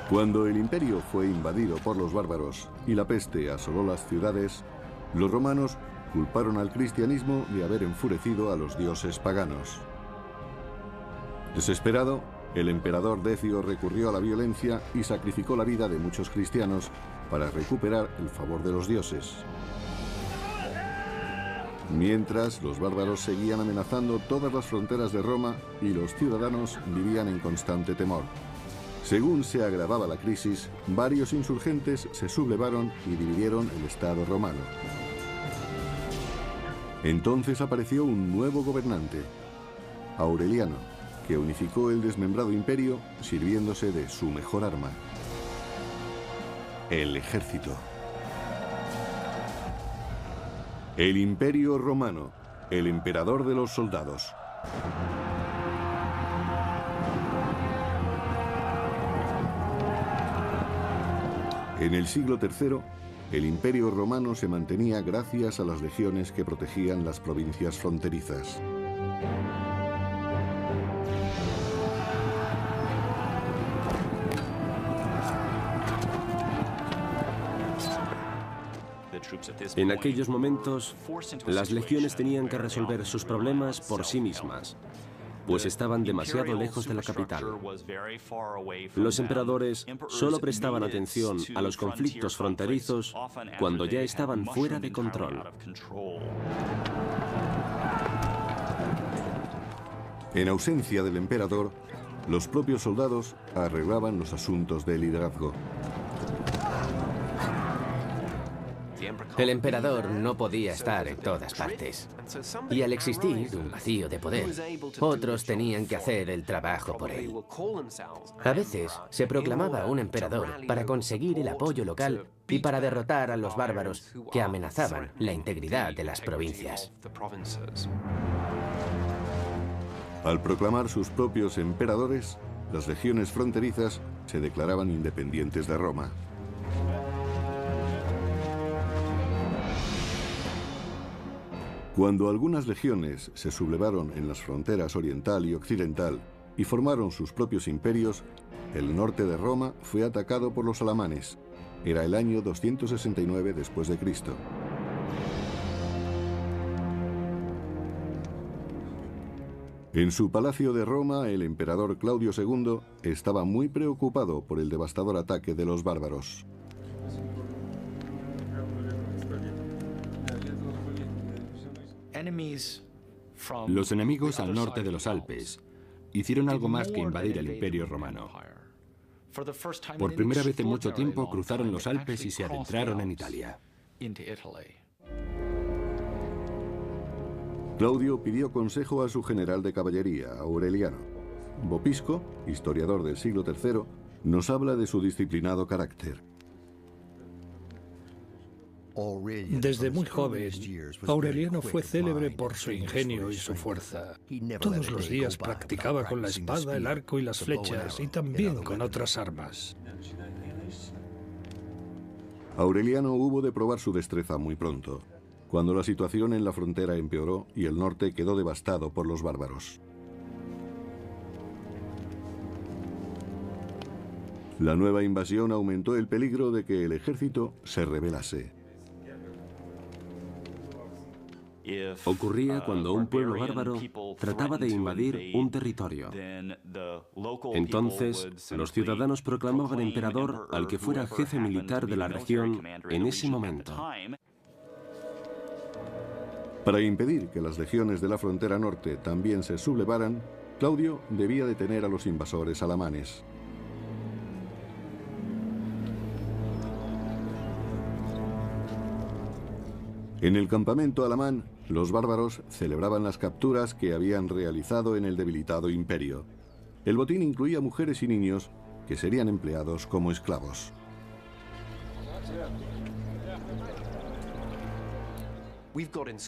Cuando el imperio fue invadido por los bárbaros y la peste asoló las ciudades, los romanos culparon al cristianismo de haber enfurecido a los dioses paganos. Desesperado, el emperador Decio recurrió a la violencia y sacrificó la vida de muchos cristianos para recuperar el favor de los dioses. Mientras, los bárbaros seguían amenazando todas las fronteras de Roma y los ciudadanos vivían en constante temor. Según se agravaba la crisis, varios insurgentes se sublevaron y dividieron el Estado romano. Entonces apareció un nuevo gobernante, Aureliano, que unificó el desmembrado imperio sirviéndose de su mejor arma, el ejército. El Imperio Romano, el emperador de los soldados. En el siglo III, el Imperio Romano se mantenía gracias a las legiones que protegían las provincias fronterizas. En aquellos momentos, las legiones tenían que resolver sus problemas por sí mismas, pues estaban demasiado lejos de la capital. Los emperadores solo prestaban atención a los conflictos fronterizos cuando ya estaban fuera de control. En ausencia del emperador, los propios soldados arreglaban los asuntos de liderazgo. El emperador no podía estar en todas partes. Y al existir un vacío de poder, otros tenían que hacer el trabajo por él. A veces se proclamaba un emperador para conseguir el apoyo local y para derrotar a los bárbaros que amenazaban la integridad de las provincias. Al proclamar sus propios emperadores, las legiones fronterizas se declaraban independientes de Roma. Cuando algunas legiones se sublevaron en las fronteras oriental y occidental y formaron sus propios imperios, el norte de Roma fue atacado por los alamanes. Era el año 269 después de Cristo. En su palacio de Roma, el emperador Claudio II estaba muy preocupado por el devastador ataque de los bárbaros. Los enemigos al norte de los Alpes hicieron algo más que invadir el Imperio Romano. Por primera vez en mucho tiempo cruzaron los Alpes y se adentraron en Italia. Claudio pidió consejo a su general de caballería, Aureliano. Vopisco, historiador del siglo III, nos habla de su disciplinado carácter. Desde muy joven, Aureliano fue célebre por su ingenio y su fuerza. Todos los días practicaba con la espada, el arco y las flechas, y también con otras armas. Aureliano hubo de probar su destreza muy pronto, cuando la situación en la frontera empeoró y el norte quedó devastado por los bárbaros. La nueva invasión aumentó el peligro de que el ejército se rebelase. Ocurría cuando un pueblo bárbaro trataba de invadir un territorio. Entonces, los ciudadanos proclamaban emperador al que fuera jefe militar de la región en ese momento. Para impedir que las legiones de la frontera norte también se sublevaran, Claudio debía detener a los invasores alamanes. En el campamento alamán, los bárbaros celebraban las capturas que habían realizado en el debilitado imperio. El botín incluía mujeres y niños que serían empleados como esclavos.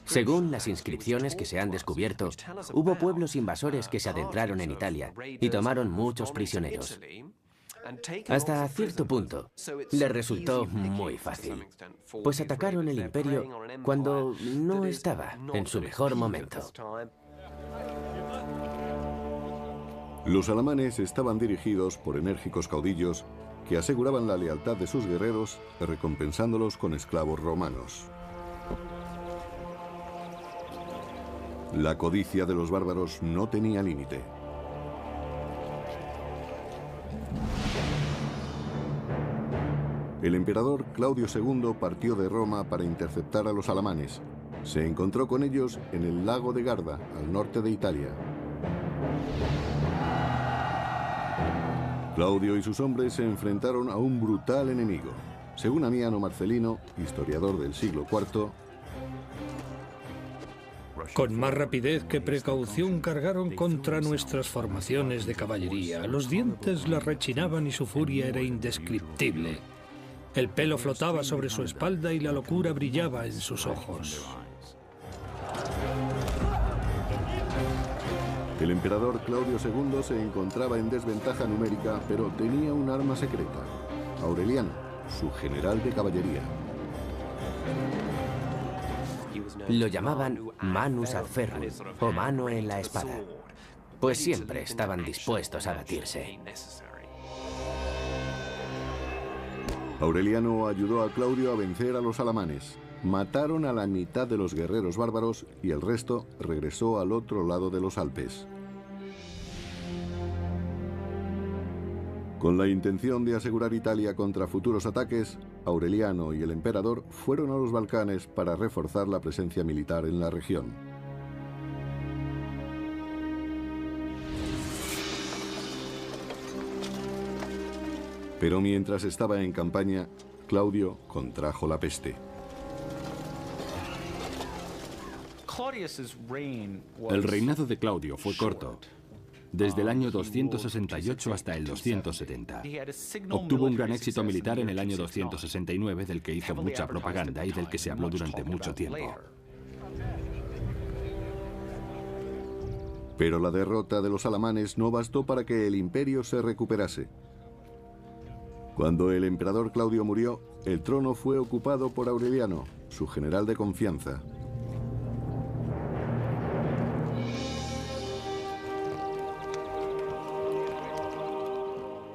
Según las inscripciones que se han descubierto, hubo pueblos invasores que se adentraron en Italia y tomaron muchos prisioneros. Hasta cierto punto, les resultó muy fácil, pues atacaron el imperio cuando no estaba en su mejor momento. Los alamanes estaban dirigidos por enérgicos caudillos que aseguraban la lealtad de sus guerreros, recompensándolos con esclavos romanos. La codicia de los bárbaros no tenía límite. El emperador Claudio II partió de Roma para interceptar a los alamanes. Se encontró con ellos en el lago de Garda, al norte de Italia. Claudio y sus hombres se enfrentaron a un brutal enemigo. Según Amiano Marcelino, historiador del siglo IV, con más rapidez que precaución cargaron contra nuestras formaciones de caballería. Los dientes les rechinaban y su furia era indescriptible. El pelo flotaba sobre su espalda y la locura brillaba en sus ojos. El emperador Claudio II se encontraba en desventaja numérica, pero tenía un arma secreta: Aureliano, su general de caballería. Lo llamaban manus ad ferrum, o mano en la espada, pues siempre estaban dispuestos a batirse. Aureliano ayudó a Claudio a vencer a los alamanes. Mataron a la mitad de los guerreros bárbaros y el resto regresó al otro lado de los Alpes. Con la intención de asegurar Italia contra futuros ataques, Aureliano y el emperador fueron a los Balcanes para reforzar la presencia militar en la región. Pero mientras estaba en campaña, Claudio contrajo la peste. El reinado de Claudio fue corto, desde el año 268 hasta el 270. Obtuvo un gran éxito militar en el año 269, del que hizo mucha propaganda y del que se habló durante mucho tiempo. Pero la derrota de los alamanes no bastó para que el imperio se recuperase. Cuando el emperador Claudio murió, el trono fue ocupado por Aureliano, su general de confianza.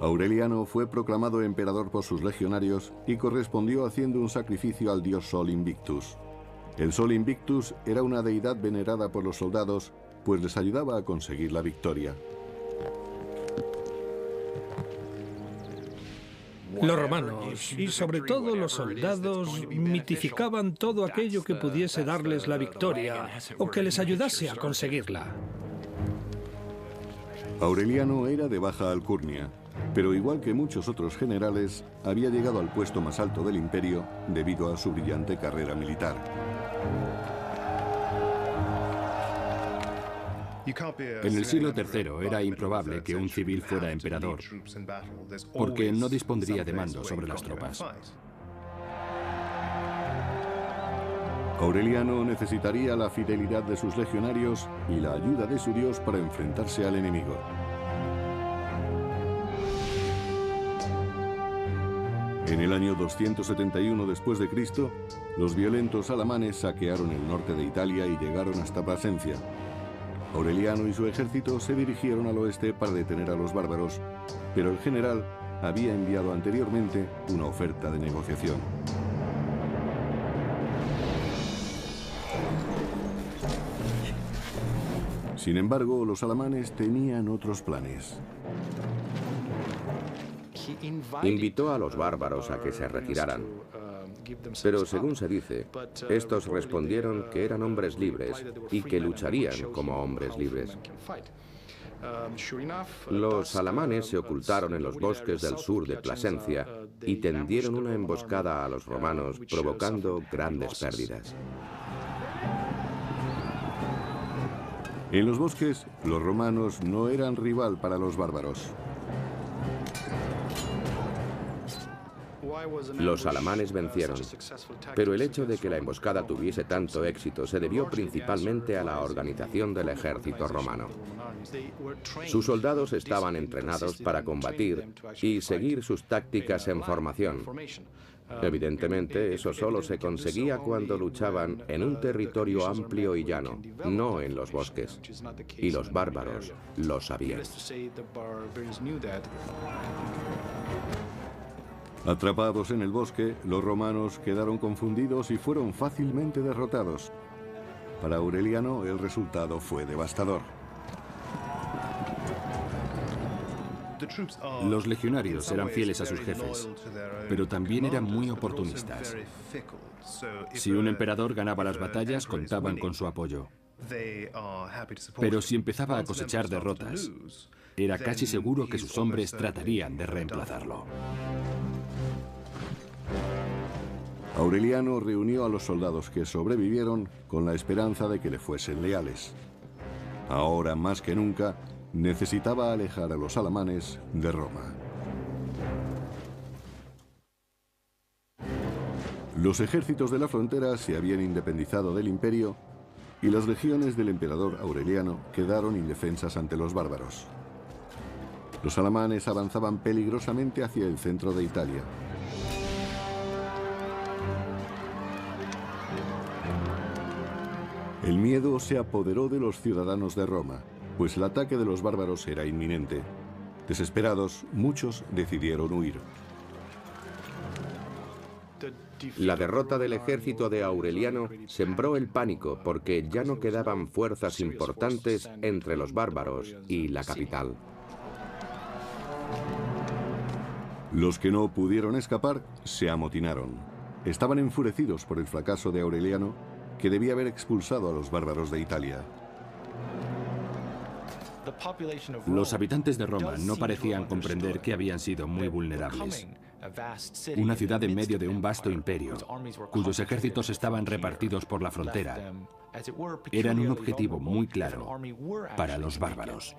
Aureliano fue proclamado emperador por sus legionarios y correspondió haciendo un sacrificio al dios Sol Invictus. El Sol Invictus era una deidad venerada por los soldados, pues les ayudaba a conseguir la victoria. Los romanos, y sobre todo los soldados, mitificaban todo aquello que pudiese darles la victoria o que les ayudase a conseguirla. Aureliano era de baja alcurnia, pero igual que muchos otros generales, había llegado al puesto más alto del imperio debido a su brillante carrera militar. En el siglo III era improbable que un civil fuera emperador, porque no dispondría de mando sobre las tropas. Aureliano necesitaría la fidelidad de sus legionarios y la ayuda de su dios para enfrentarse al enemigo. En el año 271 después de Cristo, los violentos alamanes saquearon el norte de Italia y llegaron hasta Plasencia. Aureliano y su ejército se dirigieron al oeste para detener a los bárbaros, pero el general había enviado anteriormente una oferta de negociación. Sin embargo, los alamanes tenían otros planes. Invitó a los bárbaros a que se retiraran, pero según se dice, estos respondieron que eran hombres libres y que lucharían como hombres libres. Los alamanes se ocultaron en los bosques del sur de Plasencia y tendieron una emboscada a los romanos, provocando grandes pérdidas. En los bosques, los romanos no eran rival para los bárbaros. Los alamanes vencieron, pero el hecho de que la emboscada tuviese tanto éxito se debió principalmente a la organización del ejército romano. Sus soldados estaban entrenados para combatir y seguir sus tácticas en formación. Evidentemente, eso solo se conseguía cuando luchaban en un territorio amplio y llano, no en los bosques. Y los bárbaros lo sabían. Atrapados en el bosque, los romanos quedaron confundidos y fueron fácilmente derrotados. Para Aureliano, el resultado fue devastador. Los legionarios eran fieles a sus jefes, pero también eran muy oportunistas. Si un emperador ganaba las batallas, contaban con su apoyo. Pero si empezaba a cosechar derrotas, era casi seguro que sus hombres tratarían de reemplazarlo. Aureliano reunió a los soldados que sobrevivieron con la esperanza de que le fuesen leales. Ahora, más que nunca, necesitaba alejar a los alamanes de Roma. Los ejércitos de la frontera se habían independizado del imperio y las legiones del emperador Aureliano quedaron indefensas ante los bárbaros. Los alamanes avanzaban peligrosamente hacia el centro de Italia. El miedo se apoderó de los ciudadanos de Roma, pues el ataque de los bárbaros era inminente. Desesperados, muchos decidieron huir. La derrota del ejército de Aureliano sembró el pánico porque ya no quedaban fuerzas importantes entre los bárbaros y la capital. Los que no pudieron escapar se amotinaron. Estaban enfurecidos por el fracaso de Aureliano, que debía haber expulsado a los bárbaros de Italia. Los habitantes de Roma no parecían comprender que habían sido muy vulnerables. Una ciudad en medio de un vasto imperio, cuyos ejércitos estaban repartidos por la frontera, eran un objetivo muy claro para los bárbaros.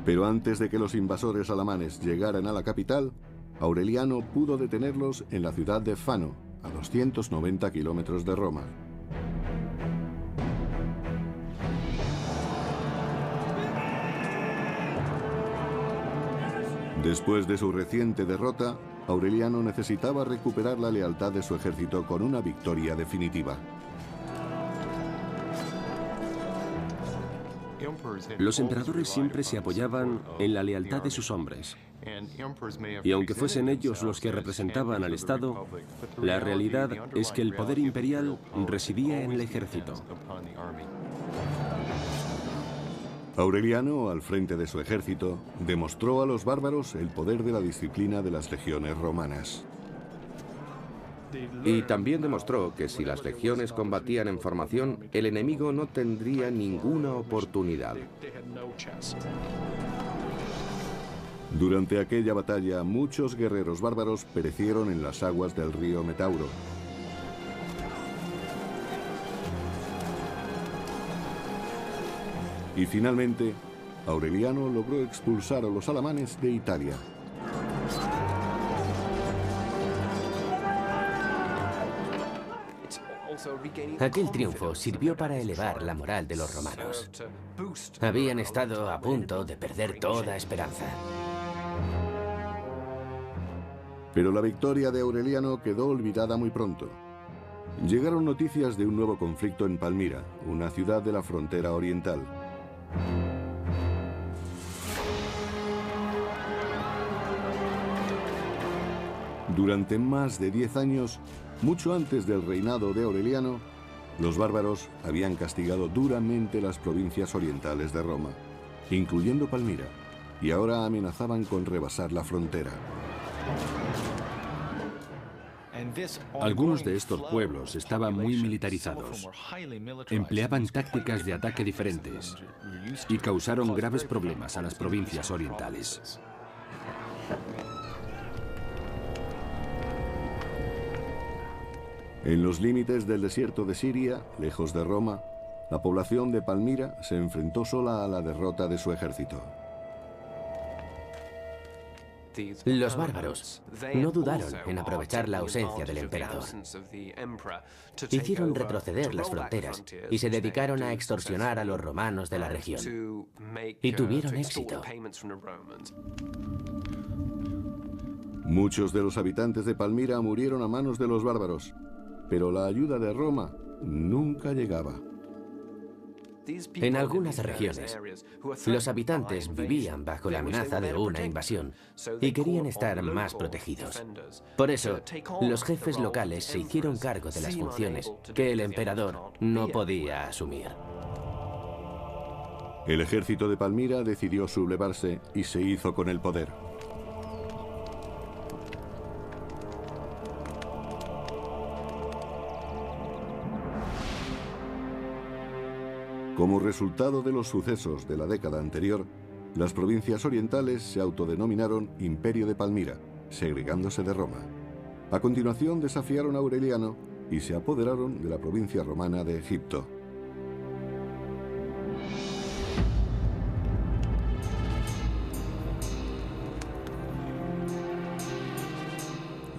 Pero antes de que los invasores alamanes llegaran a la capital, Aureliano pudo detenerlos en la ciudad de Fano, a 290 kilómetros de Roma. Después de su reciente derrota, Aureliano necesitaba recuperar la lealtad de su ejército con una victoria definitiva. Los emperadores siempre se apoyaban en la lealtad de sus hombres. Y aunque fuesen ellos los que representaban al Estado, la realidad es que el poder imperial residía en el ejército. Aureliano, al frente de su ejército, demostró a los bárbaros el poder de la disciplina de las legiones romanas. Y también demostró que si las legiones combatían en formación, el enemigo no tendría ninguna oportunidad. Durante aquella batalla, muchos guerreros bárbaros perecieron en las aguas del río Metauro. Y finalmente, Aureliano logró expulsar a los alamanes de Italia. Aquel triunfo sirvió para elevar la moral de los romanos. Habían estado a punto de perder toda esperanza. Pero la victoria de Aureliano quedó olvidada muy pronto. Llegaron noticias de un nuevo conflicto en Palmira, una ciudad de la frontera oriental. Durante más de 10 años, mucho antes del reinado de Aureliano, los bárbaros habían castigado duramente las provincias orientales de Roma, incluyendo Palmira, y ahora amenazaban con rebasar la frontera. Algunos de estos pueblos estaban muy militarizados, empleaban tácticas de ataque diferentes y causaron graves problemas a las provincias orientales. En los límites del desierto de Siria, lejos de Roma, la población de Palmira se enfrentó sola a la derrota de su ejército. Los bárbaros no dudaron en aprovechar la ausencia del emperador. Hicieron retroceder las fronteras y se dedicaron a extorsionar a los romanos de la región. Y tuvieron éxito. Muchos de los habitantes de Palmira murieron a manos de los bárbaros, pero la ayuda de Roma nunca llegaba. En algunas regiones, los habitantes vivían bajo la amenaza de una invasión y querían estar más protegidos. Por eso, los jefes locales se hicieron cargo de las funciones que el emperador no podía asumir. El ejército de Palmira decidió sublevarse y se hizo con el poder. Como resultado de los sucesos de la década anterior, las provincias orientales se autodenominaron Imperio de Palmira, segregándose de Roma. A continuación desafiaron a Aureliano y se apoderaron de la provincia romana de Egipto.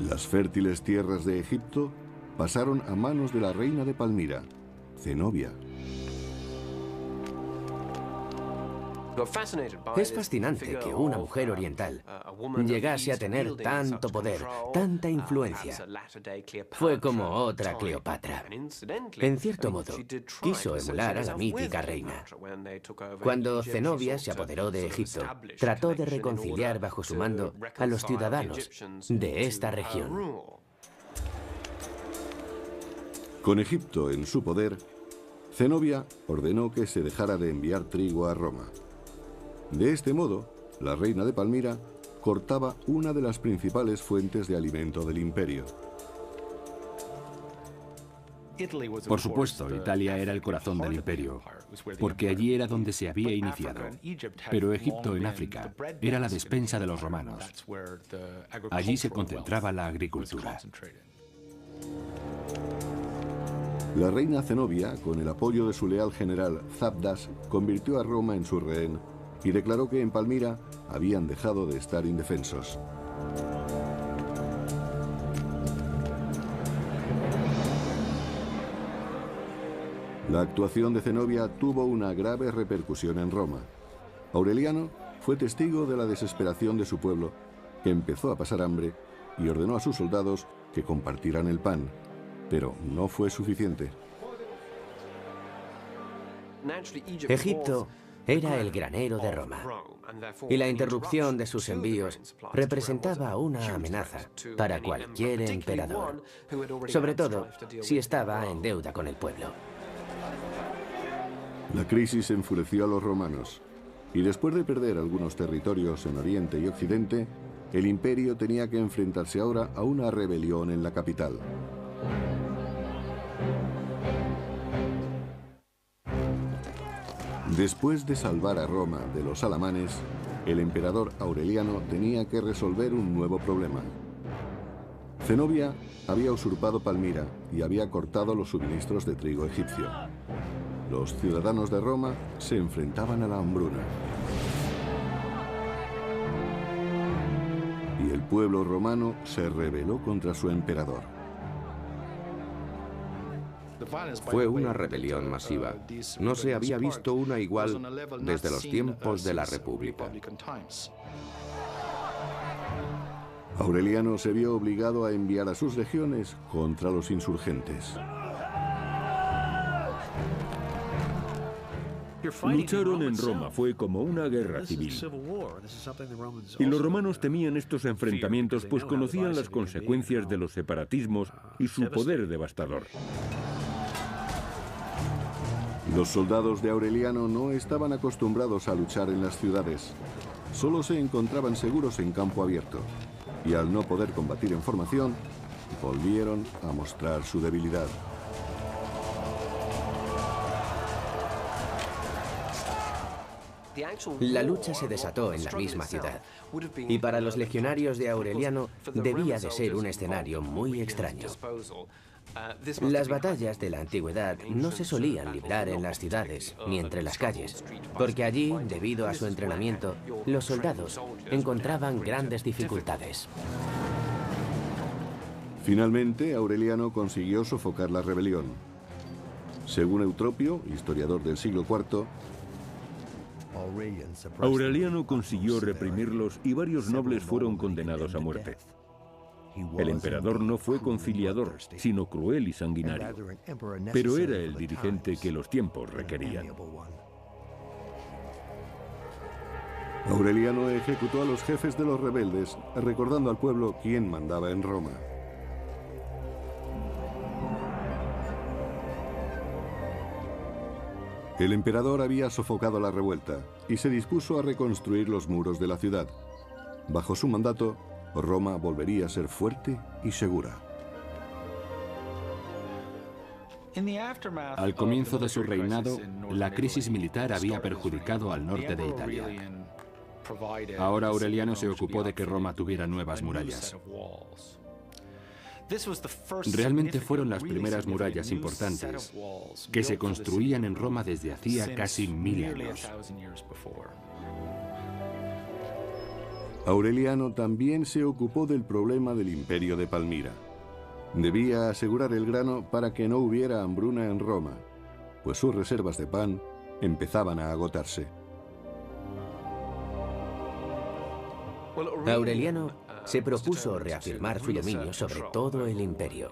Las fértiles tierras de Egipto pasaron a manos de la reina de Palmira, Zenobia. Es fascinante que una mujer oriental llegase a tener tanto poder, tanta influencia. Fue como otra Cleopatra. En cierto modo, quiso emular a la mítica reina. Cuando Zenobia se apoderó de Egipto, trató de reconciliar bajo su mando a los ciudadanos de esta región. Con Egipto en su poder, Zenobia ordenó que se dejara de enviar trigo a Roma. De este modo, la reina de Palmira cortaba una de las principales fuentes de alimento del imperio. Por supuesto, Italia era el corazón del imperio, porque allí era donde se había iniciado. Pero Egipto, en África, era la despensa de los romanos. Allí se concentraba la agricultura. La reina Zenobia, con el apoyo de su leal general Zabdas, convirtió a Roma en su rehén y declaró que en Palmira habían dejado de estar indefensos. La actuación de Zenobia tuvo una grave repercusión en Roma. Aureliano fue testigo de la desesperación de su pueblo, que empezó a pasar hambre y ordenó a sus soldados que compartieran el pan, pero no fue suficiente. Egipto era el granero de Roma, y la interrupción de sus envíos representaba una amenaza para cualquier emperador, sobre todo si estaba en deuda con el pueblo. La crisis enfureció a los romanos, y después de perder algunos territorios en Oriente y Occidente, el imperio tenía que enfrentarse ahora a una rebelión en la capital. Después de salvar a Roma de los alamanes, el emperador Aureliano tenía que resolver un nuevo problema. Zenobia había usurpado Palmira y había cortado los suministros de trigo egipcio. Los ciudadanos de Roma se enfrentaban a la hambruna. Y el pueblo romano se rebeló contra su emperador. Fue una rebelión masiva. No se había visto una igual desde los tiempos de la República. Aureliano se vio obligado a enviar a sus legiones contra los insurgentes. Lucharon en Roma, fue como una guerra civil. Y los romanos temían estos enfrentamientos, pues conocían las consecuencias de los separatismos y su poder devastador. Los soldados de Aureliano no estaban acostumbrados a luchar en las ciudades. Solo se encontraban seguros en campo abierto. Y al no poder combatir en formación, volvieron a mostrar su debilidad. La lucha se desató en la misma ciudad, y para los legionarios de Aureliano debía de ser un escenario muy extraño. Las batallas de la antigüedad no se solían librar en las ciudades ni entre las calles, porque allí, debido a su entrenamiento, los soldados encontraban grandes dificultades. Finalmente, Aureliano consiguió sofocar la rebelión. Según Eutropio, historiador del siglo IV, Aureliano consiguió reprimirlos y varios nobles fueron condenados a muerte. El emperador no fue conciliador, sino cruel y sanguinario. Pero era el dirigente que los tiempos requerían. Aureliano ejecutó a los jefes de los rebeldes, recordando al pueblo quién mandaba en Roma. El emperador había sofocado la revuelta y se dispuso a reconstruir los muros de la ciudad. Bajo su mandato, Roma volvería a ser fuerte y segura. Al comienzo de su reinado, la crisis militar había perjudicado al norte de Italia. Ahora Aureliano se ocupó de que Roma tuviera nuevas murallas. Realmente fueron las primeras murallas importantes que se construían en Roma desde hacía casi 1000 años. Aureliano también se ocupó del problema del imperio de Palmira. Debía asegurar el grano para que no hubiera hambruna en Roma, pues sus reservas de pan empezaban a agotarse. Aureliano se propuso reafirmar su dominio sobre todo el imperio.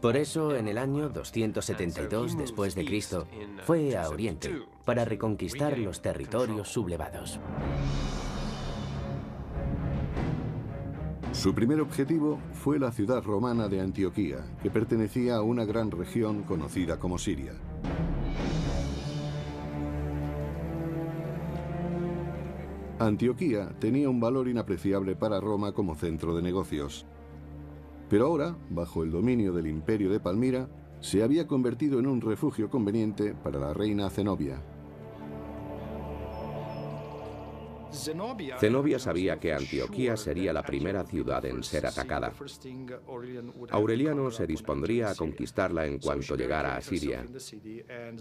Por eso, en el año 272 después de Cristo, fue a Oriente para reconquistar los territorios sublevados. Su primer objetivo fue la ciudad romana de Antioquía, que pertenecía a una gran región conocida como Siria. Antioquía tenía un valor inapreciable para Roma como centro de negocios. Pero ahora, bajo el dominio del imperio de Palmira, se había convertido en un refugio conveniente para la reina Zenobia. Zenobia sabía que Antioquía sería la primera ciudad en ser atacada. Aureliano se dispondría a conquistarla en cuanto llegara a Siria.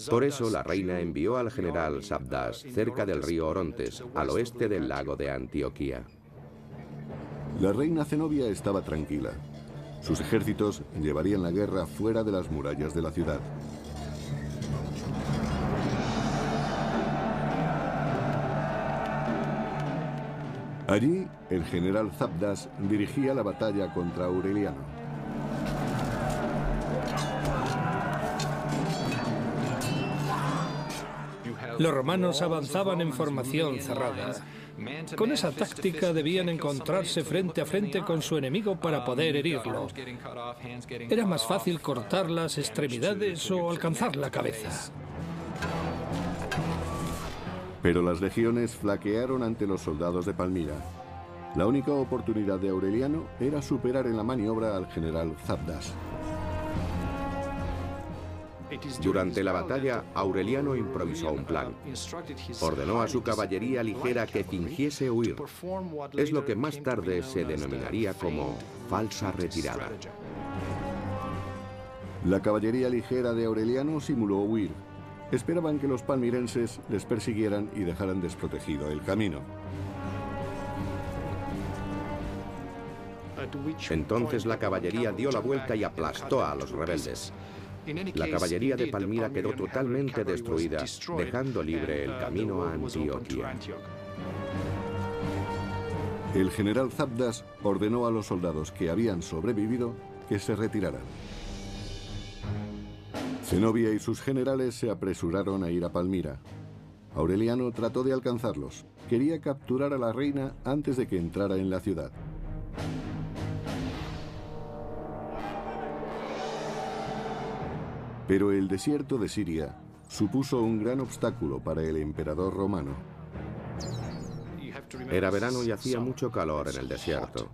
Por eso la reina envió al general Sabdas cerca del río Orontes, al oeste del lago de Antioquía. La reina Zenobia estaba tranquila. Sus ejércitos llevarían la guerra fuera de las murallas de la ciudad. Allí, el general Zabdas dirigía la batalla contra Aureliano. Los romanos avanzaban en formación cerrada. Con esa táctica debían encontrarse frente a frente con su enemigo para poder herirlo. Era más fácil cortar las extremidades o alcanzar la cabeza. Pero las legiones flaquearon ante los soldados de Palmira. La única oportunidad de Aureliano era superar en la maniobra al general Zabdas. Durante la batalla, Aureliano improvisó un plan. Ordenó a su caballería ligera que fingiese huir. Es lo que más tarde se denominaría como falsa retirada. La caballería ligera de Aureliano simuló huir. Esperaban que los palmirenses les persiguieran y dejaran desprotegido el camino. Entonces la caballería dio la vuelta y aplastó a los rebeldes. La caballería de Palmira quedó totalmente destruida, dejando libre el camino a Antioquía. El general Zabdas ordenó a los soldados que habían sobrevivido que se retiraran. Zenobia y sus generales se apresuraron a ir a Palmira. Aureliano trató de alcanzarlos. Quería capturar a la reina antes de que entrara en la ciudad. Pero el desierto de Siria supuso un gran obstáculo para el emperador romano. Era verano y hacía mucho calor en el desierto.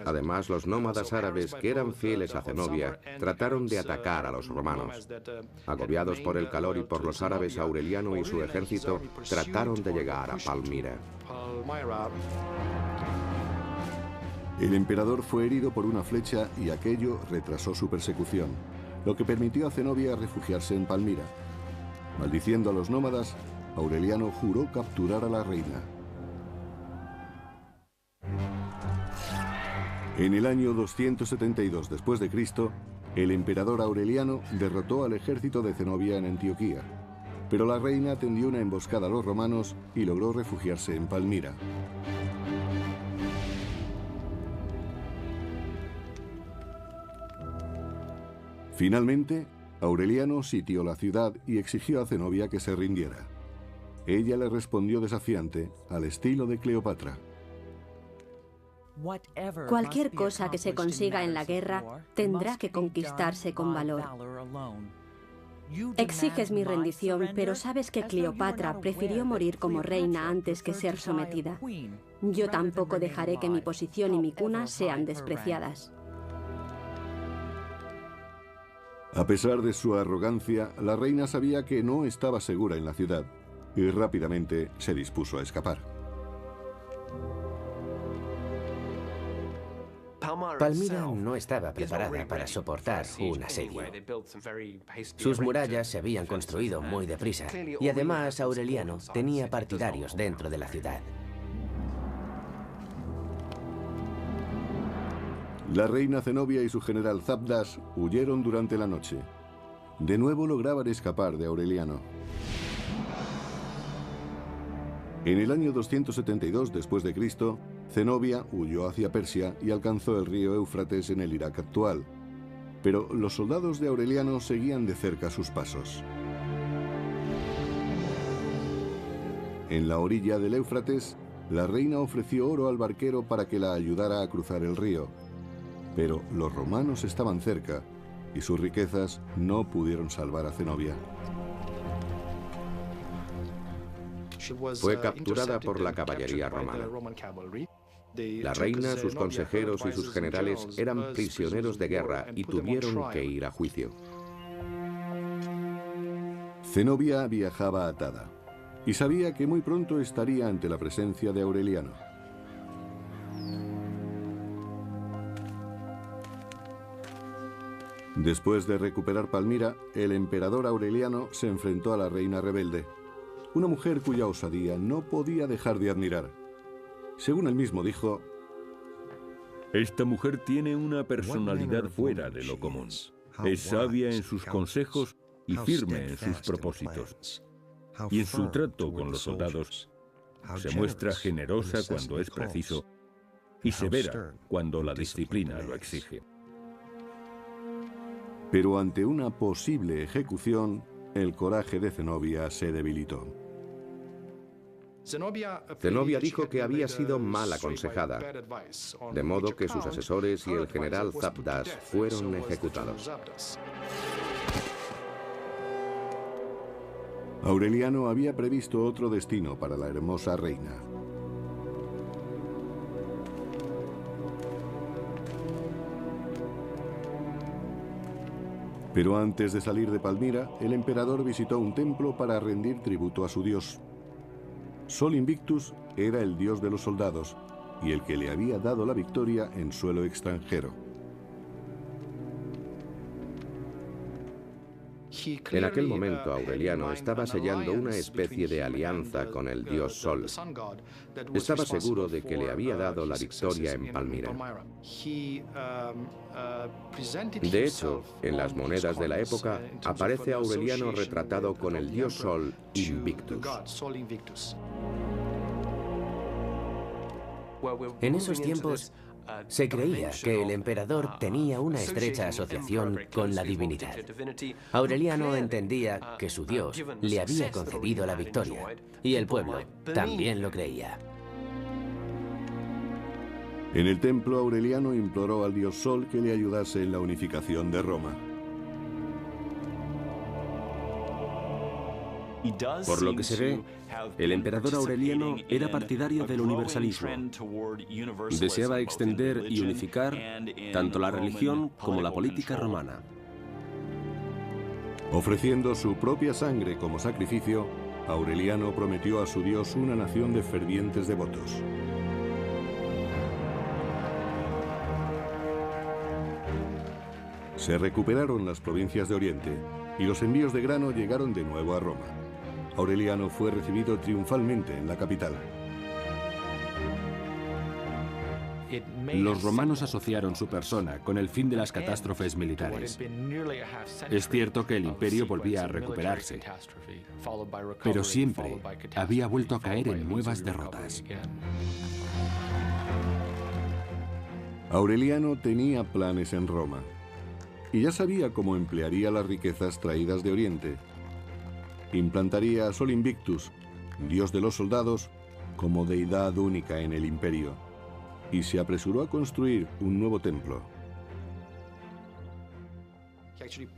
Además, los nómadas árabes que eran fieles a Zenobia trataron de atacar a los romanos. Agobiados por el calor y por los árabes, Aureliano y su ejército trataron de llegar a Palmira. El emperador fue herido por una flecha y aquello retrasó su persecución, lo que permitió a Zenobia refugiarse en Palmira. Maldiciendo a los nómadas, Aureliano juró capturar a la reina. En el año 272 después de Cristo, el emperador Aureliano derrotó al ejército de Zenobia en Antioquía, pero la reina tendió una emboscada a los romanos y logró refugiarse en Palmira. Finalmente, Aureliano sitió la ciudad y exigió a Zenobia que se rindiera. Ella le respondió desafiante, al estilo de Cleopatra. Cualquier cosa que se consiga en la guerra tendrá que conquistarse con valor. Exiges mi rendición, pero sabes que Cleopatra prefirió morir como reina antes que ser sometida. Yo tampoco dejaré que mi posición y mi cuna sean despreciadas. A pesar de su arrogancia, la reina sabía que no estaba segura en la ciudad y rápidamente se dispuso a escapar. Palmira no estaba preparada para soportar un asedio. Sus murallas se habían construido muy deprisa y además Aureliano tenía partidarios dentro de la ciudad. La reina Zenobia y su general Zabdas huyeron durante la noche. De nuevo lograban escapar de Aureliano. En el año 272 después de Cristo, Zenobia huyó hacia Persia y alcanzó el río Éufrates en el Irak actual. Pero los soldados de Aureliano seguían de cerca sus pasos. En la orilla del Éufrates, la reina ofreció oro al barquero para que la ayudara a cruzar el río. Pero los romanos estaban cerca y sus riquezas no pudieron salvar a Zenobia. Fue capturada por la caballería romana. La reina, sus consejeros y sus generales eran prisioneros de guerra y tuvieron que ir a juicio. Zenobia viajaba atada y sabía que muy pronto estaría ante la presencia de Aureliano. Después de recuperar Palmira, el emperador Aureliano se enfrentó a la reina rebelde, una mujer cuya osadía no podía dejar de admirar. Según él mismo dijo, esta mujer tiene una personalidad fuera de lo común. Es sabia en sus consejos y firme en sus propósitos. Y en su trato con los soldados, se muestra generosa cuando es preciso y severa cuando la disciplina lo exige. Pero ante una posible ejecución, el coraje de Zenobia se debilitó. Zenobia dijo que había sido mal aconsejada, de modo que sus asesores y el general Zabdas fueron ejecutados. Aureliano había previsto otro destino para la hermosa reina. Pero antes de salir de Palmira, el emperador visitó un templo para rendir tributo a su dios. Sol Invictus era el dios de los soldados y el que le había dado la victoria en suelo extranjero. En aquel momento Aureliano estaba sellando una especie de alianza con el dios Sol. Estaba seguro de que le había dado la victoria en Palmira. De hecho, en las monedas de la época aparece Aureliano retratado con el dios Sol Invictus. En esos tiempos, se creía que el emperador tenía una estrecha asociación con la divinidad. Aureliano entendía que su dios le había concedido la victoria, y el pueblo también lo creía. En el templo, Aureliano imploró al dios Sol que le ayudase en la unificación de Roma. Por lo que se ve, el emperador Aureliano era partidario del universalismo. Deseaba extender y unificar tanto la religión como la política romana. Ofreciendo su propia sangre como sacrificio, Aureliano prometió a su dios una nación de fervientes devotos. Se recuperaron las provincias de Oriente y los envíos de grano llegaron de nuevo a Roma. Aureliano fue recibido triunfalmente en la capital. Los romanos asociaron su persona con el fin de las catástrofes militares. Es cierto que el imperio volvía a recuperarse, pero siempre había vuelto a caer en nuevas derrotas. Aureliano tenía planes en Roma. y ya sabía cómo emplearía las riquezas traídas de Oriente. Implantaría a Sol Invictus, dios de los soldados, como deidad única en el imperio, y se apresuró a construir un nuevo templo.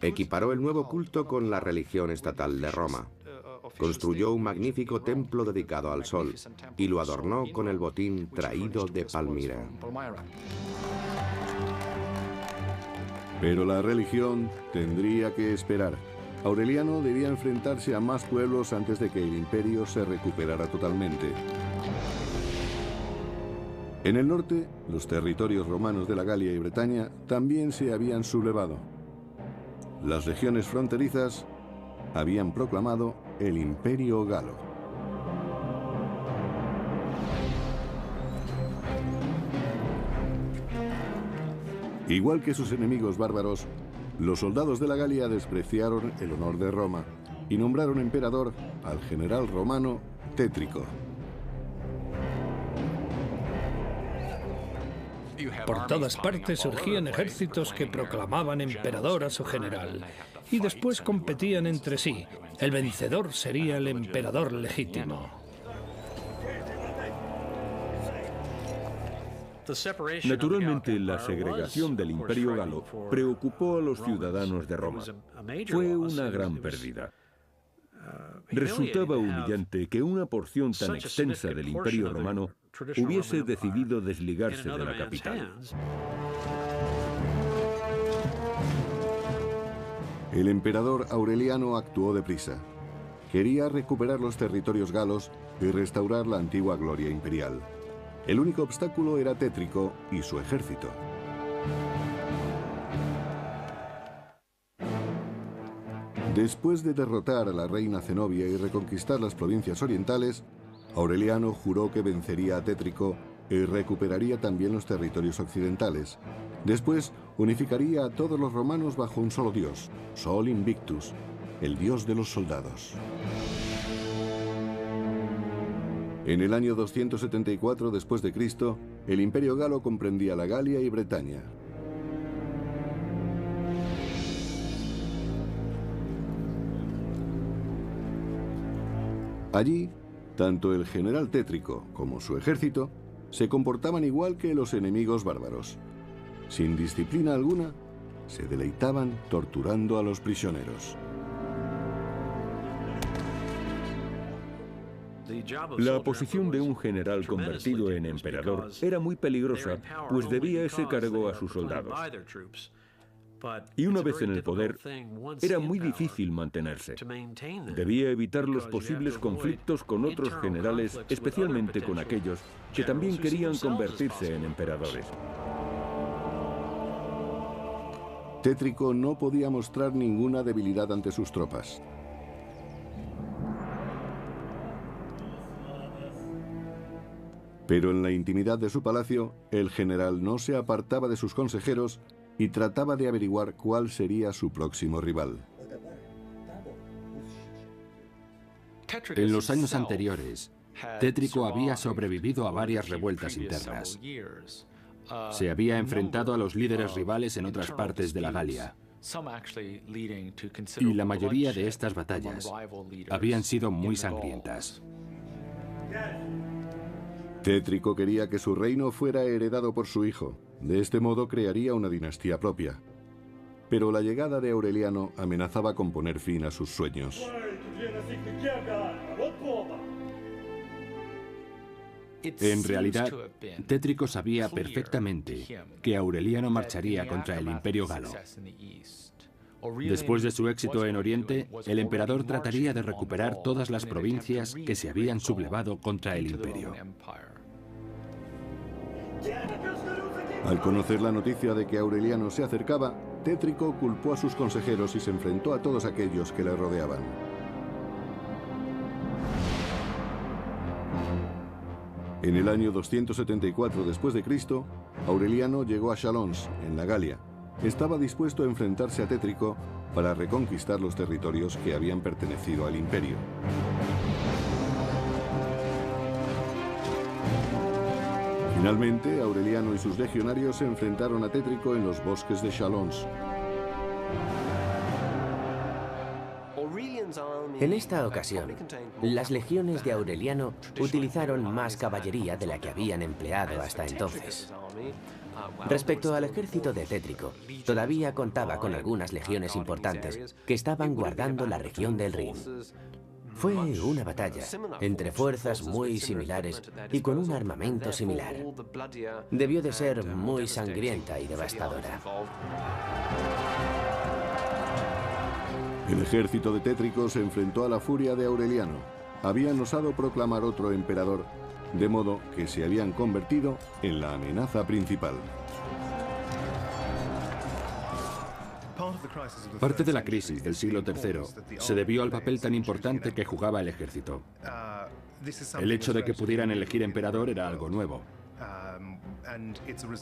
Equiparó el nuevo culto con la religión estatal de Roma. Construyó un magnífico templo dedicado al sol y lo adornó con el botín traído de Palmira. Pero la religión tendría que esperar. Aureliano debía enfrentarse a más pueblos antes de que el imperio se recuperara totalmente. En el norte, los territorios romanos de la Galia y Bretaña también se habían sublevado. Las regiones fronterizas habían proclamado el Imperio Galo. Igual que sus enemigos bárbaros, los soldados de la Galia despreciaron el honor de Roma y nombraron emperador al general romano Tétrico. Por todas partes surgían ejércitos que proclamaban emperador a su general y después competían entre sí. El vencedor sería el emperador legítimo. Naturalmente, la segregación del Imperio Galo preocupó a los ciudadanos de Roma. Fue una gran pérdida. Resultaba humillante que una porción tan extensa del Imperio Romano hubiese decidido desligarse de la capital. El emperador Aureliano actuó deprisa. Quería recuperar los territorios galos y restaurar la antigua gloria imperial. El único obstáculo era Tétrico y su ejército. Después de derrotar a la reina Zenobia y reconquistar las provincias orientales, Aureliano juró que vencería a Tétrico y recuperaría también los territorios occidentales. Después, unificaría a todos los romanos bajo un solo dios, Sol Invictus, el dios de los soldados. En el año 274 después de Cristo, el Imperio Galo comprendía la Galia y Bretaña. Allí, tanto el general Tétrico como su ejército se comportaban igual que los enemigos bárbaros. Sin disciplina alguna, se deleitaban torturando a los prisioneros. La posición de un general convertido en emperador era muy peligrosa, pues debía ese cargo a sus soldados. Y una vez en el poder, era muy difícil mantenerse. Debía evitar los posibles conflictos con otros generales, especialmente con aquellos que también querían convertirse en emperadores. Tétrico no podía mostrar ninguna debilidad ante sus tropas. Pero en la intimidad de su palacio, el general no se apartaba de sus consejeros y trataba de averiguar cuál sería su próximo rival. En los años anteriores, Tétrico había sobrevivido a varias revueltas internas. Se había enfrentado a los líderes rivales en otras partes de la Galia. Y la mayoría de estas batallas habían sido muy sangrientas. Tétrico quería que su reino fuera heredado por su hijo. De este modo crearía una dinastía propia. Pero la llegada de Aureliano amenazaba con poner fin a sus sueños. En realidad, Tétrico sabía perfectamente que Aureliano marcharía contra el Imperio Galo. Después de su éxito en Oriente, el emperador trataría de recuperar todas las provincias que se habían sublevado contra el imperio. Al conocer la noticia de que Aureliano se acercaba, Tétrico culpó a sus consejeros y se enfrentó a todos aquellos que le rodeaban. En el año 274 después de Cristo, Aureliano llegó a Chalons, en la Galia. Estaba dispuesto a enfrentarse a Tétrico para reconquistar los territorios que habían pertenecido al imperio. Finalmente, Aureliano y sus legionarios se enfrentaron a Tétrico en los bosques de Chalons. En esta ocasión, las legiones de Aureliano utilizaron más caballería de la que habían empleado hasta entonces. Respecto al ejército de Tétrico, todavía contaba con algunas legiones importantes que estaban guardando la región del Rin. Fue una batalla entre fuerzas muy similares y con un armamento similar. Debió de ser muy sangrienta y devastadora. El ejército de Tétrico se enfrentó a la furia de Aureliano. Habían osado proclamar otro emperador, de modo que se habían convertido en la amenaza principal. Parte de la crisis del siglo III se debió al papel tan importante que jugaba el ejército. El hecho de que pudieran elegir emperador era algo nuevo.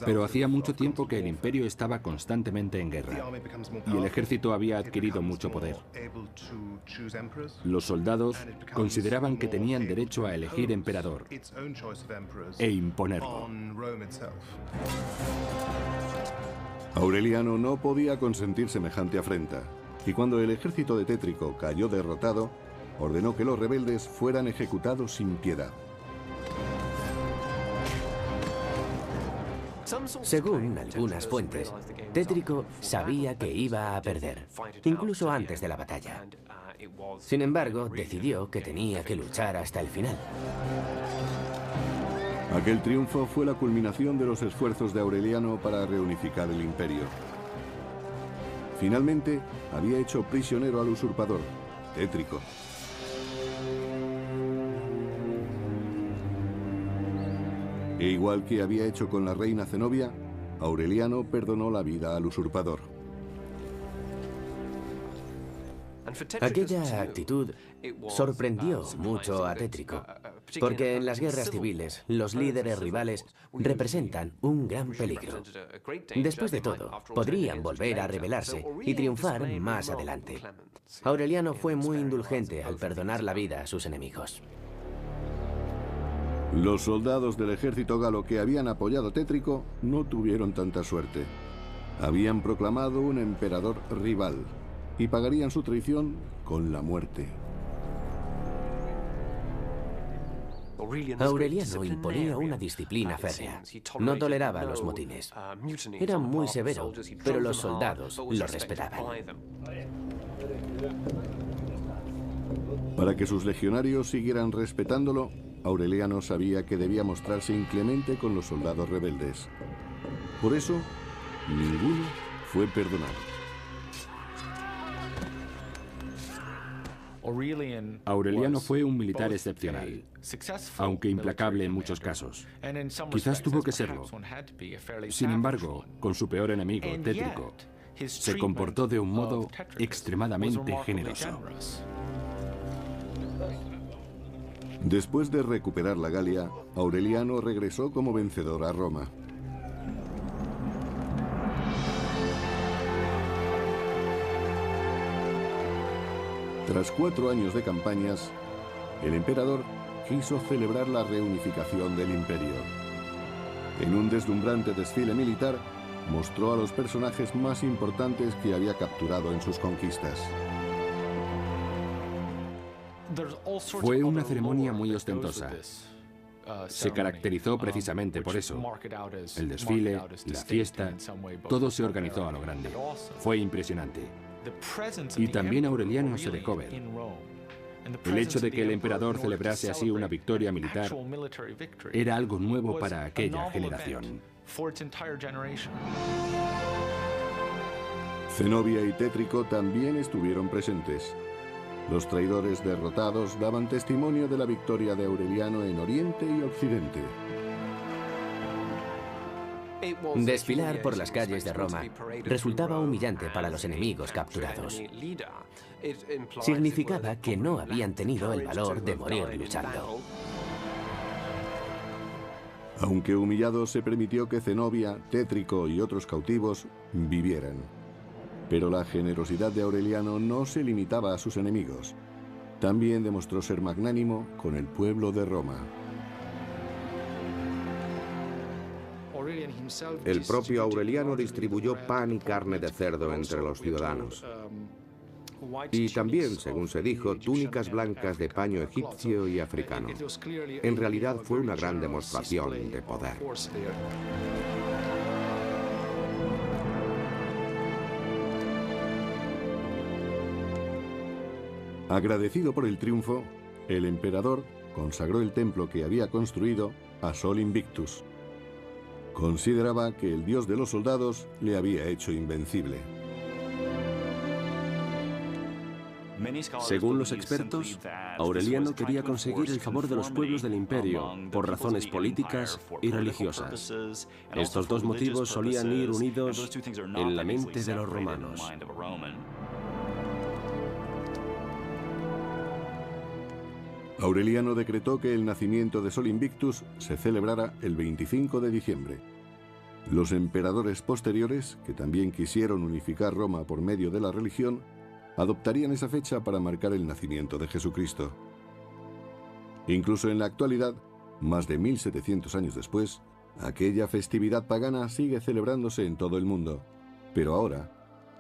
Pero hacía mucho tiempo que el imperio estaba constantemente en guerra y el ejército había adquirido mucho poder. Los soldados consideraban que tenían derecho a elegir emperador e imponerlo. Aureliano no podía consentir semejante afrenta, y cuando el ejército de Tétrico cayó derrotado, ordenó que los rebeldes fueran ejecutados sin piedad. Según algunas fuentes, Tétrico sabía que iba a perder, incluso antes de la batalla. Sin embargo, decidió que tenía que luchar hasta el final. Aquel triunfo fue la culminación de los esfuerzos de Aureliano para reunificar el imperio. Finalmente, había hecho prisionero al usurpador, Tétrico. E igual que había hecho con la reina Zenobia, Aureliano perdonó la vida al usurpador. Aquella actitud sorprendió mucho a Tétrico, porque en las guerras civiles los líderes rivales representan un gran peligro. Después de todo, podrían volver a rebelarse y triunfar más adelante. Aureliano fue muy indulgente al perdonar la vida a sus enemigos. Los soldados del ejército galo que habían apoyado a Tétrico no tuvieron tanta suerte. Habían proclamado un emperador rival y pagarían su traición con la muerte. Aureliano imponía una disciplina férrea. No toleraba los motines. Era muy severo, pero los soldados lo respetaban. Para que sus legionarios siguieran respetándolo, Aureliano sabía que debía mostrarse inclemente con los soldados rebeldes. Por eso, ninguno fue perdonado. Aureliano fue un militar excepcional, aunque implacable en muchos casos. Quizás tuvo que serlo. Sin embargo, con su peor enemigo, Tétrico, se comportó de un modo extremadamente generoso. Después de recuperar la Galia, Aureliano regresó como vencedor a Roma. Tras 4 años de campañas, el emperador quiso celebrar la reunificación del imperio. En un deslumbrante desfile militar, mostró a los personajes más importantes que había capturado en sus conquistas. Fue una ceremonia muy ostentosa. Se caracterizó precisamente por eso. El desfile, la fiesta, todo se organizó a lo grande. Fue impresionante. Y también Aureliano se dejó ver. El hecho de que el emperador celebrase así una victoria militar era algo nuevo para aquella generación. Zenobia y Tétrico también estuvieron presentes. Los traidores derrotados daban testimonio de la victoria de Aureliano en Oriente y Occidente. Desfilar por las calles de Roma resultaba humillante para los enemigos capturados. Significaba que no habían tenido el valor de morir luchando. Aunque humillado, se permitió que Zenobia, Tétrico y otros cautivos vivieran. Pero la generosidad de Aureliano no se limitaba a sus enemigos. También demostró ser magnánimo con el pueblo de Roma. El propio Aureliano distribuyó pan y carne de cerdo entre los ciudadanos. Y también, según se dijo, túnicas blancas de paño egipcio y africano. En realidad fue una gran demostración de poder. Agradecido por el triunfo, el emperador consagró el templo que había construido a Sol Invictus. Consideraba que el dios de los soldados le había hecho invencible. Según los expertos, Aureliano quería conseguir el favor de los pueblos del imperio por razones políticas y religiosas. Estos dos motivos solían ir unidos en la mente de los romanos. Aureliano decretó que el nacimiento de Sol Invictus se celebrara el 25 de diciembre. Los emperadores posteriores, que también quisieron unificar Roma por medio de la religión, adoptarían esa fecha para marcar el nacimiento de Jesucristo. Incluso en la actualidad, más de 1700 años después, aquella festividad pagana sigue celebrándose en todo el mundo, pero ahora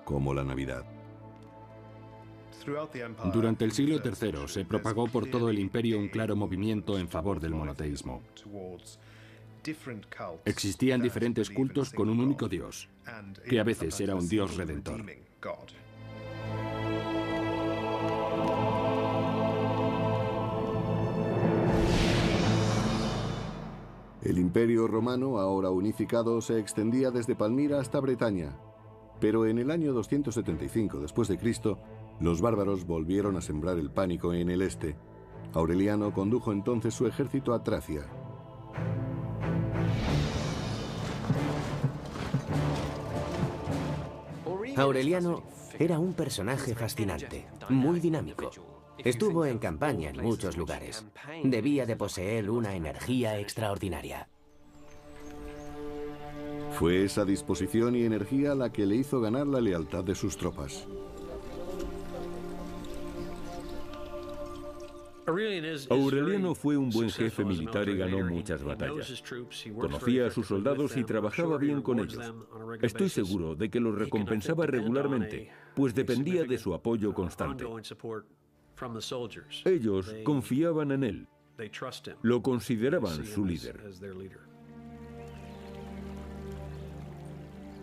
como la Navidad. Durante el siglo III se propagó por todo el imperio un claro movimiento en favor del monoteísmo. Existían diferentes cultos con un único dios, que a veces era un dios redentor. El imperio romano, ahora unificado, se extendía desde Palmira hasta Bretaña, pero en el año 275 después de Cristo, los bárbaros volvieron a sembrar el pánico en el este. Aureliano condujo entonces su ejército a Tracia. Aureliano era un personaje fascinante, muy dinámico. Estuvo en campaña en muchos lugares. Debía de poseer una energía extraordinaria. Fue esa disposición y energía la que le hizo ganar la lealtad de sus tropas. Aureliano fue un buen jefe militar y ganó muchas batallas. Conocía a sus soldados y trabajaba bien con ellos. Estoy seguro de que los recompensaba regularmente, pues dependía de su apoyo constante. Ellos confiaban en él. Lo consideraban su líder.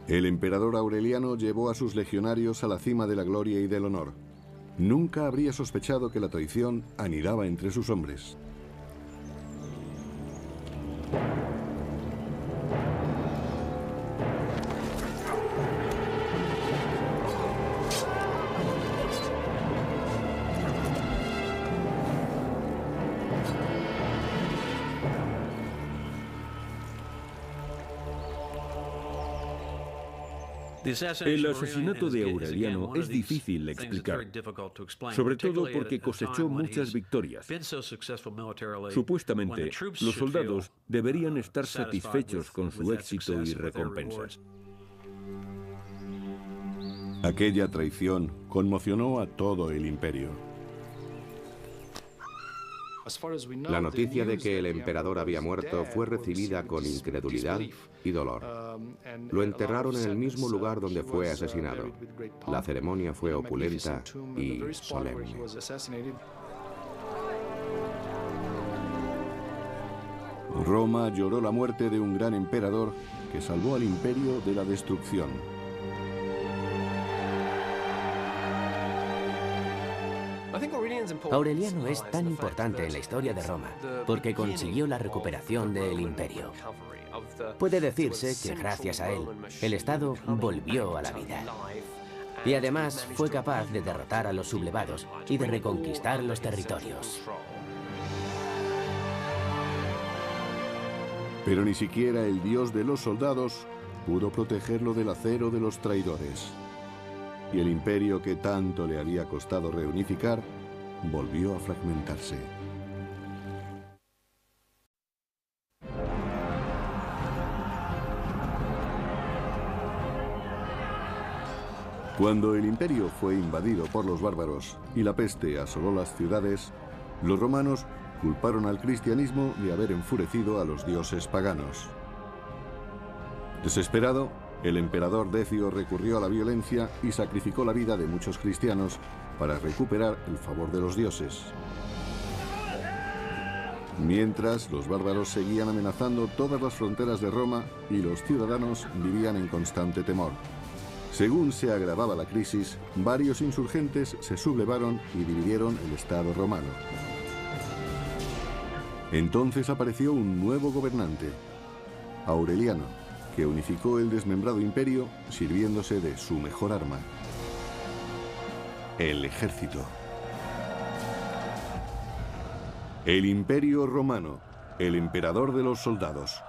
El emperador Aureliano llevó a sus legionarios a la cima de la gloria y del honor. Nunca habría sospechado que la traición anidaba entre sus hombres. El asesinato de Aureliano es difícil de explicar, sobre todo porque cosechó muchas victorias. Supuestamente, los soldados deberían estar satisfechos con su éxito y recompensas. Aquella traición conmocionó a todo el imperio. La noticia de que el emperador había muerto fue recibida con incredulidad y dolor. Lo enterraron en el mismo lugar donde fue asesinado. La ceremonia fue opulenta y solemne. Roma lloró la muerte de un gran emperador que salvó al imperio de la destrucción. Aureliano es tan importante en la historia de Roma porque consiguió la recuperación del imperio. Puede decirse que gracias a él, el Estado volvió a la vida. Y además fue capaz de derrotar a los sublevados y de reconquistar los territorios. Pero ni siquiera el dios de los soldados pudo protegerlo del acero de los traidores. Y el imperio que tanto le había costado reunificar volvió a fragmentarse. Cuando el imperio fue invadido por los bárbaros y la peste asoló las ciudades, los romanos culparon al cristianismo de haber enfurecido a los dioses paganos. Desesperado, el emperador Decio recurrió a la violencia y sacrificó la vida de muchos cristianos para recuperar el favor de los dioses. Mientras, los bárbaros seguían amenazando todas las fronteras de Roma y los ciudadanos vivían en constante temor. Según se agravaba la crisis, varios insurgentes se sublevaron y dividieron el Estado romano. Entonces apareció un nuevo gobernante, Aureliano, que unificó el desmembrado imperio sirviéndose de su mejor arma, el ejército. El Imperio Romano, el emperador de los soldados.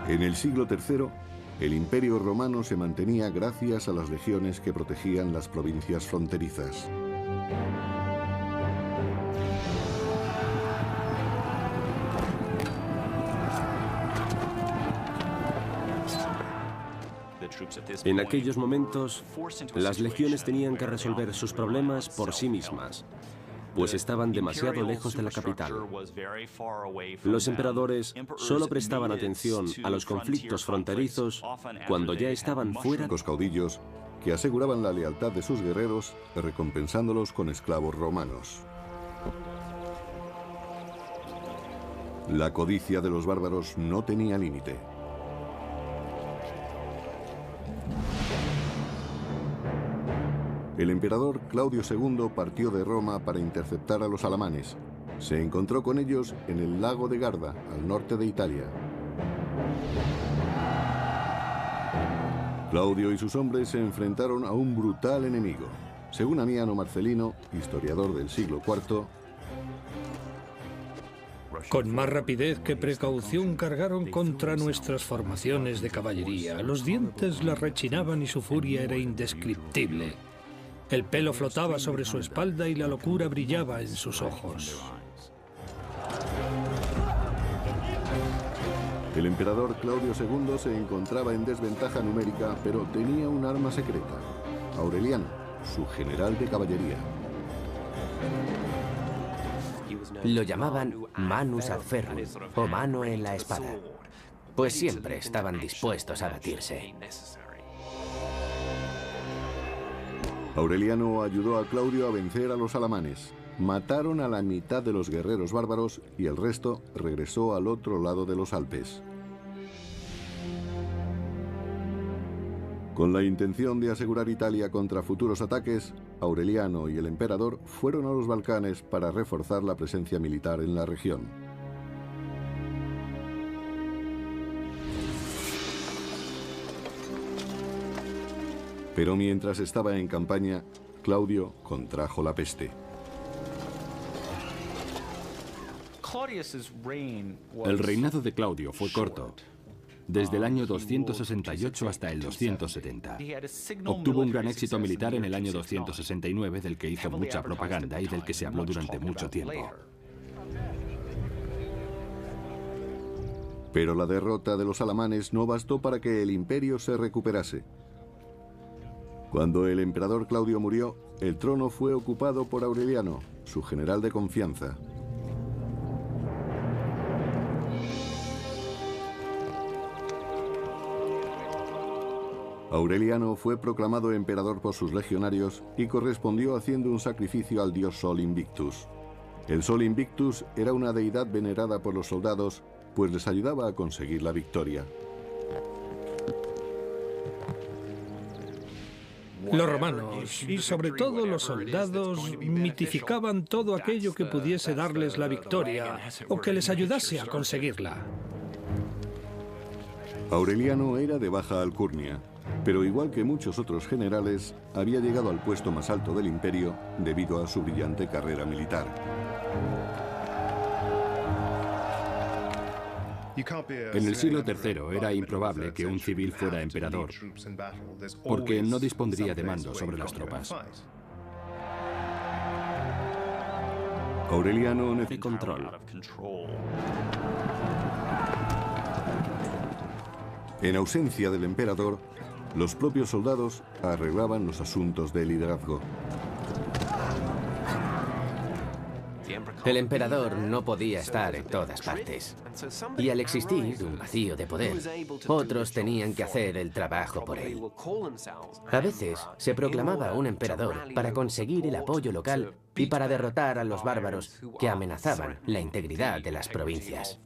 En el siglo III, el Imperio Romano se mantenía gracias a las legiones que protegían las provincias fronterizas. En aquellos momentos, las legiones tenían que resolver sus problemas por sí mismas, pues estaban demasiado lejos de la capital. Los emperadores solo prestaban atención a los conflictos fronterizos cuando ya estaban fuera. Los caudillos que aseguraban la lealtad de sus guerreros, recompensándolos con esclavos romanos. La codicia de los bárbaros no tenía límite. El emperador Claudio II partió de Roma para interceptar a los alamanes. Se encontró con ellos en el lago de Garda, al norte de Italia. Claudio y sus hombres se enfrentaron a un brutal enemigo. Según Amiano Marcelino, historiador del siglo IV, con más rapidez que precaución cargaron contra nuestras formaciones de caballería. Los dientes les rechinaban y su furia era indescriptible. El pelo flotaba sobre su espalda y la locura brillaba en sus ojos. El emperador Claudio II se encontraba en desventaja numérica, pero tenía un arma secreta: Aureliano, su general de caballería. Lo llamaban manus ad ferrum, o mano en la espada, pues siempre estaban dispuestos a batirse. Aureliano ayudó a Claudio a vencer a los alamanes. Mataron a la mitad de los guerreros bárbaros y el resto regresó al otro lado de los Alpes. Con la intención de asegurar Italia contra futuros ataques, Aureliano y el emperador fueron a los Balcanes para reforzar la presencia militar en la región. Pero mientras estaba en campaña, Claudio contrajo la peste. El reinado de Claudio fue corto, desde el año 268 hasta el 270. Obtuvo un gran éxito militar en el año 269, del que hizo mucha propaganda y del que se habló durante mucho tiempo. Pero la derrota de los alamanes no bastó para que el imperio se recuperase. Cuando el emperador Claudio murió, el trono fue ocupado por Aureliano, su general de confianza. Aureliano fue proclamado emperador por sus legionarios y correspondió haciendo un sacrificio al dios Sol Invictus. El Sol Invictus era una deidad venerada por los soldados, pues les ayudaba a conseguir la victoria. Los romanos, y sobre todo los soldados, mitificaban todo aquello que pudiese darles la victoria o que les ayudase a conseguirla. Aureliano era de baja alcurnia, pero igual que muchos otros generales, había llegado al puesto más alto del imperio debido a su brillante carrera militar. En el siglo III era improbable que un civil fuera emperador, porque no dispondría de mando sobre las tropas. Aureliano de control. En ausencia del emperador, los propios soldados arreglaban los asuntos de liderazgo. El emperador no podía estar en todas partes. Y al existir un vacío de poder, otros tenían que hacer el trabajo por él. A veces se proclamaba un emperador para conseguir el apoyo local y para derrotar a los bárbaros que amenazaban la integridad de las provincias.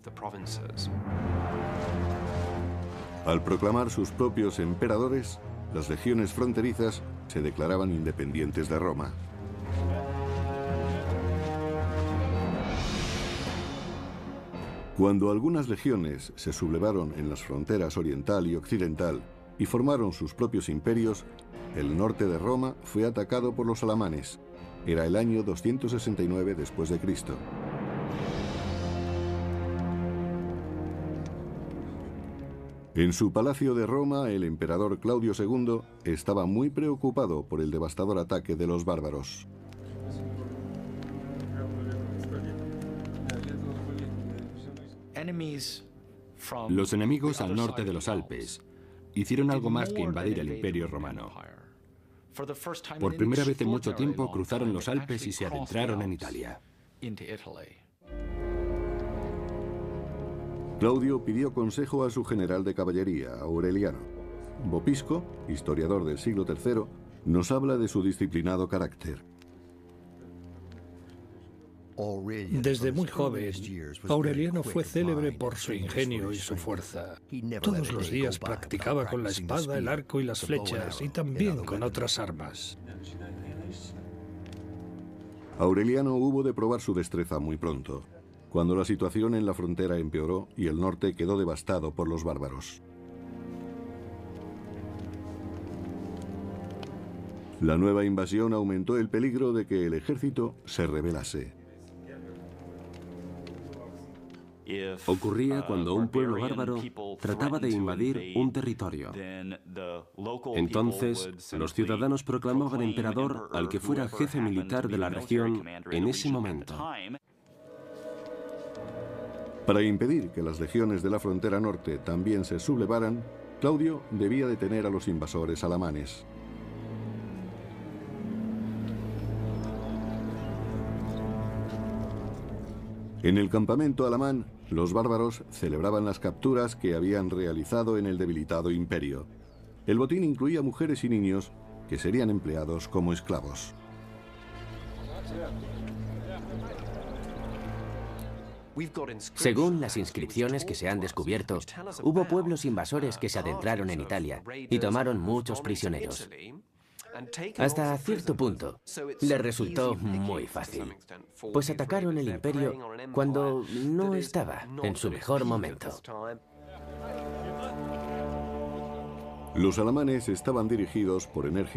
Al proclamar sus propios emperadores, las legiones fronterizas se declaraban independientes de Roma. Cuando algunas legiones se sublevaron en las fronteras oriental y occidental y formaron sus propios imperios, el norte de Roma fue atacado por los alamanes. Era el año 269 después de Cristo. En su palacio de Roma, el emperador Claudio II estaba muy preocupado por el devastador ataque de los bárbaros. Los enemigos al norte de los Alpes hicieron algo más que invadir el Imperio Romano. Por primera vez en mucho tiempo cruzaron los Alpes y se adentraron en Italia. Claudio pidió consejo a su general de caballería, Aureliano. Vopisco, historiador del siglo III, nos habla de su disciplinado carácter. Desde muy joven, Aureliano fue célebre por su ingenio y su fuerza. Todos los días practicaba con la espada, el arco y las flechas, y también con otras armas. Aureliano hubo de probar su destreza muy pronto, cuando la situación en la frontera empeoró y el norte quedó devastado por los bárbaros. La nueva invasión aumentó el peligro de que el ejército se rebelase. Ocurría cuando un pueblo bárbaro trataba de invadir un territorio. Entonces, los ciudadanos proclamaban emperador al que fuera jefe militar de la región en ese momento. Para impedir que las legiones de la frontera norte también se sublevaran, Claudio debía detener a los invasores alamanes. En el campamento alamán, los bárbaros celebraban las capturas que habían realizado en el debilitado imperio. El botín incluía mujeres y niños que serían empleados como esclavos. Según las inscripciones que se han descubierto, hubo pueblos invasores que se adentraron en Italia y tomaron muchos prisioneros. Hasta cierto punto, les resultó muy fácil, pues atacaron el imperio cuando no estaba en su mejor momento. Los alamanes estaban dirigidos por enérgicos